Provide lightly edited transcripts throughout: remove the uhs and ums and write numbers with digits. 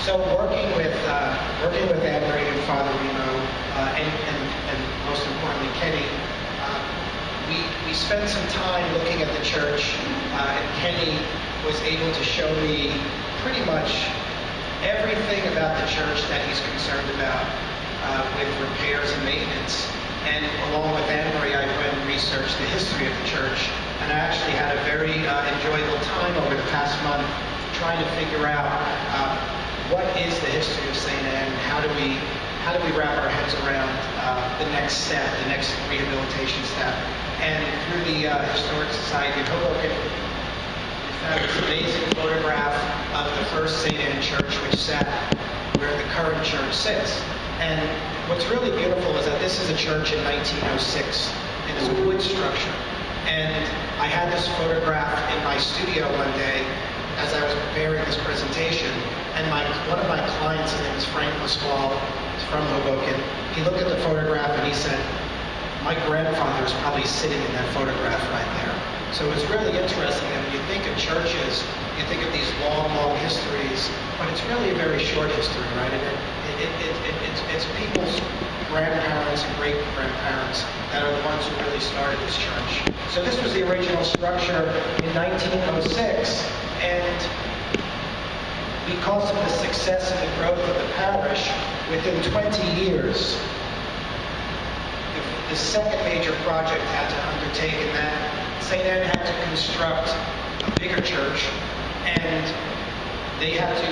So working with Anne-Marie and Father Remo, and most importantly Kenny, we spent some time looking at the church, and Kenny was able to show me pretty much everything about the church that he's concerned about, with repairs and maintenance. And along with Anne-Marie, I went and researched the history of the church, and I actually had a very enjoyable time over the past month trying to figure out what is the history of St. Anne, and how do we wrap our heads around the next step, the next rehabilitation step. And through the Historic Society of Hoboken, we found this amazing photograph of the first St. Anne Church, which sat where the current church sits. And what's really beautiful is that this is a church in 1906, and it's a wood structure. And I had this photograph in my studio one day as I was preparing this presentation, and one of my clients, his name is Frank Pasquale, is from Hoboken. He looked at the photograph and he said, "My grandfather is probably sitting in that photograph right there." So it's really interesting that when you think of churches, you think of these long, long histories, but it's really a very short history, right? And it's people's grandparents and great-grandparents that are the ones who really started this church. So this was the original structure in 1906, and because of the success and the growth of the parish, within 20 years, the second major project had to undertake, and that St. Anne had to construct a bigger church, and they had to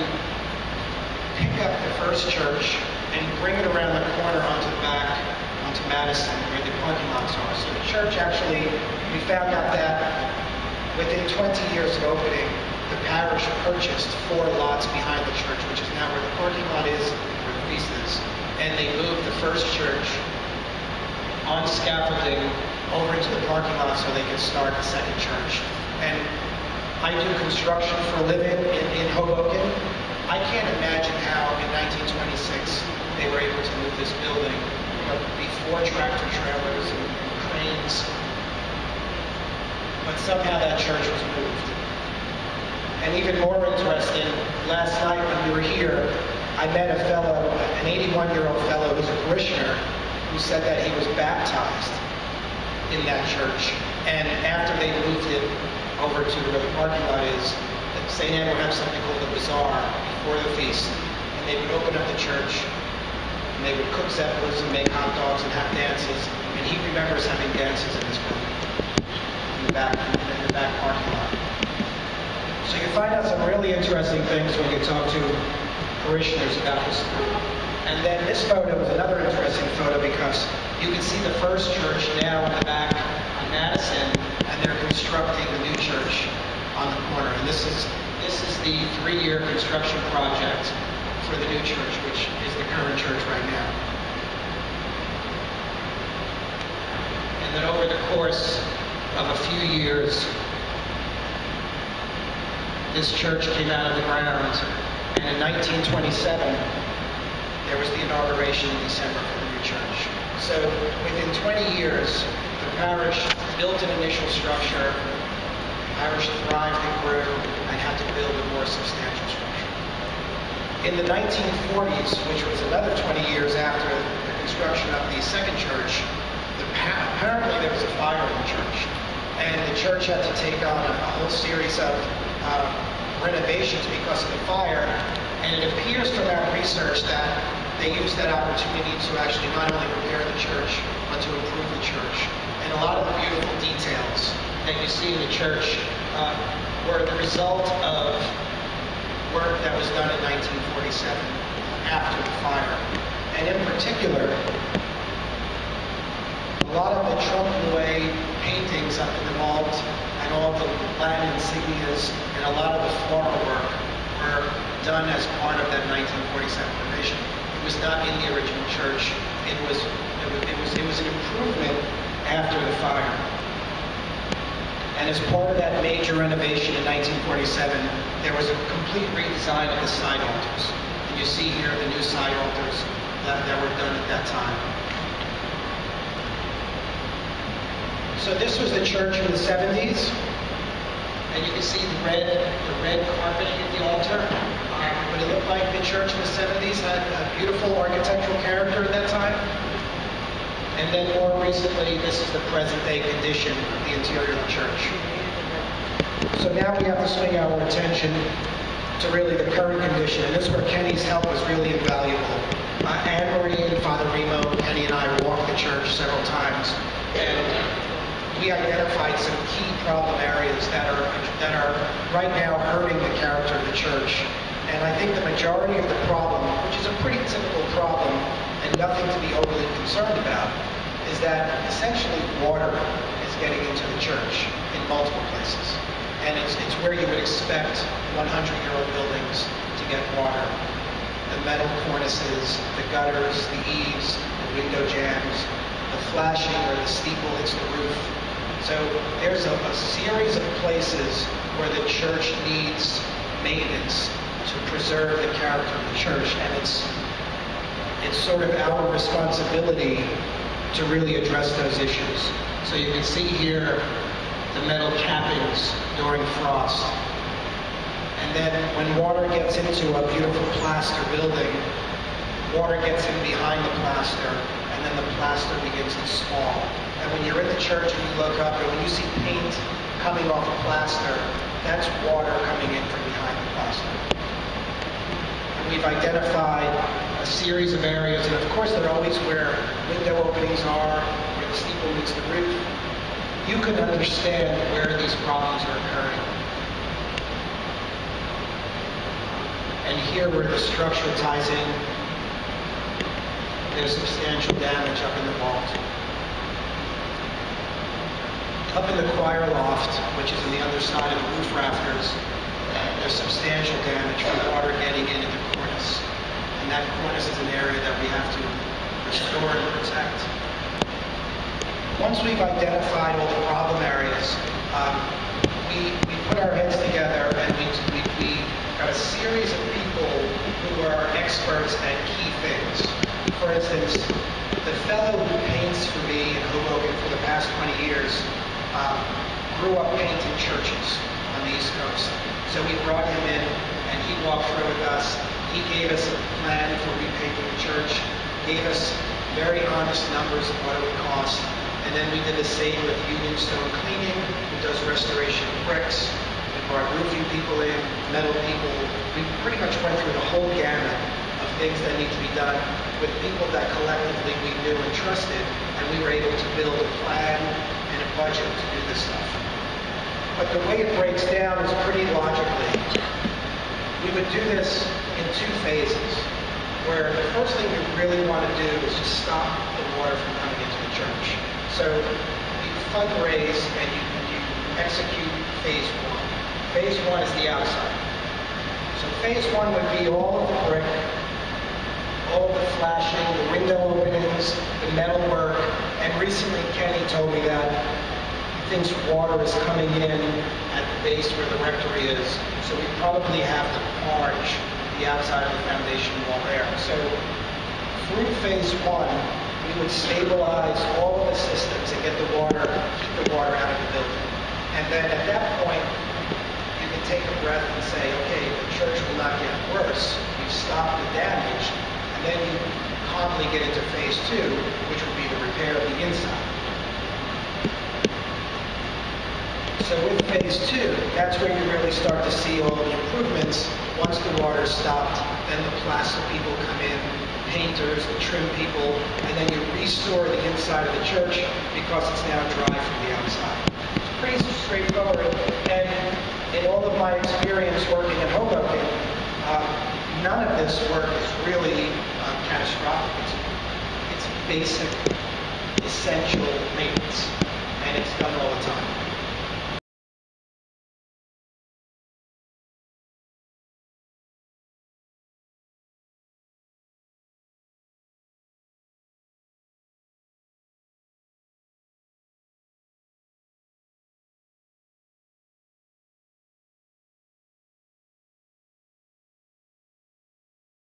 pick up the first church and bring it around the corner onto Madison, where the parking lots are. So the church actually, we found out that within 20 years of opening, the parish purchased 4 lots behind the church, which is now where the parking lot is, where the feast is. And they moved the first church on scaffolding over into the parking lot so they could start the second church. And I do construction for a living in Hoboken. I can't imagine how in 1926 they were able to move this building, before tractor trailers and cranes. But somehow that church was moved. And even more interesting, last night when we were here, I met a fellow, an 81-year-old fellow who's a parishioner, who said that he was baptized in that church. And after they moved it over to where the parking lot is, St. Anne would have something called the bazaar before the feast. And they would open up the church, and they would cook zeppelins and make hot dogs and have dances. And he remembers having dances in this building, in the back parking lot. So you find out some really interesting things when you talk to parishioners about history. And then this photo is another interesting photo because you can see the first church now in the back on Madison, and they're constructing the new church on the corner. And this is the 3-year construction project for the new church, which is the current church right now. And then over the course of a few years, this church came out of the ground, and in 1927, there was the inauguration in December for the new church. So within 20 years, the parish built an initial structure, the parish thrived and grew, and had to build a more substantial structure. In the 1940s, which was another 20 years after the construction of the second church, apparently there was a fire in the church, and the church had to take on a whole series of renovations because of the fire. And it appears from our research that they used that opportunity to actually not only repair the church, but to improve the church. And a lot of the beautiful details that you see in the church were the result of work that was done in 1947 after the fire. And in particular, a lot of the trunk-away paintings up in the vault and all the Latin insignias and a lot of the floral work were done as part of that 1947 renovation. It was not in the original church. It was an improvement after the fire. And as part of that major renovation in 1947, there was a complete redesign of the side altars. And you see here the new side altars that were done at that time. So this was the church in the 70s. And you can see the red carpeting at the altar. would it look like the church in the 70s had a beautiful architectural character at that time? And then more recently, this is the present day condition of the interior of the church. So now we have to swing our attention to really the current condition, and this is where Kenny's help was really invaluable. Anne-Marie and Father Remo, Kenny and I walked the church several times, and we identified some key problem areas that are right now hurting the character of the church. And I think the majority of the problem, which is a pretty typical problem and nothing to be overly concerned about, is that essentially water is getting into the church in multiple places. And it's where you would expect 100-year-old buildings to get water. The metal cornices, the gutters, the eaves, the window jambs, the flashing where the steeple hits the roof. So there's a series of places where the church needs maintenance to preserve the character of the church, and it's sort of our responsibility to really address those issues. So you can see here the metal cappings during frost. And then when water gets into a beautiful plaster building, water gets in behind the plaster, and then the plaster begins to small. And when you're in the church and you look up, and when you see paint coming off a plaster, that's water coming in from behind the plaster. And we've identified a series of areas, and of course they're always where window openings are, where the steeple meets the roof. You can understand where these problems are occurring. And here where the structure ties in, there's substantial damage up in the vault. Up in the choir loft, which is on the other side of the roof rafters, there's substantial damage from water getting into the cornice. And that cornice is an area that we have to restore and protect. Once we've identified all the problem areas, we put our heads together and we got a series of people who are experts at key things. For instance, the fellow who paints for me in Hoboken for the past 20 years grew up painting churches on the East Coast. So we brought him in and he walked through with us. He gave us a plan for repainting the church, gave us very honest numbers of what it would cost. And then we did the same with Union Stone Cleaning, who does restoration of bricks. We brought roofing people in, metal people. We pretty much went through the whole gamut of things that need to be done with people that collectively we knew and trusted, and we were able to build a plan and a budget to do this stuff. But the way it breaks down is pretty logically. We would do this in 2 phases, where the first thing we really want to do is just stop the water from coming into the church. So you fundraise and you execute phase 1. Phase 1 is the outside. So phase 1 would be all of the brick, all of the flashing, the window openings, the metal work, and recently Kenny told me that he thinks water is coming in at the base where the rectory is, so we probably have to arch the outside of the foundation wall there. So through phase 1, we would stabilize all of the systems and get the water, keep the water out of the building. And then at that point, you can take a breath and say, okay, the church will not get worse. We've stopped the damage. And then you calmly get into phase 2, which would be the repair of the inside. So with phase 2, that's where you really start to see all the improvements. Once the water's stopped, then the plaster people come in, painters, the trim people, and then you restore the inside of the church because it's now dry from the outside. It's pretty straightforward, and in all of my experience working in Hoboken, none of this work is really catastrophic. It's basic, essential maintenance, and it's done all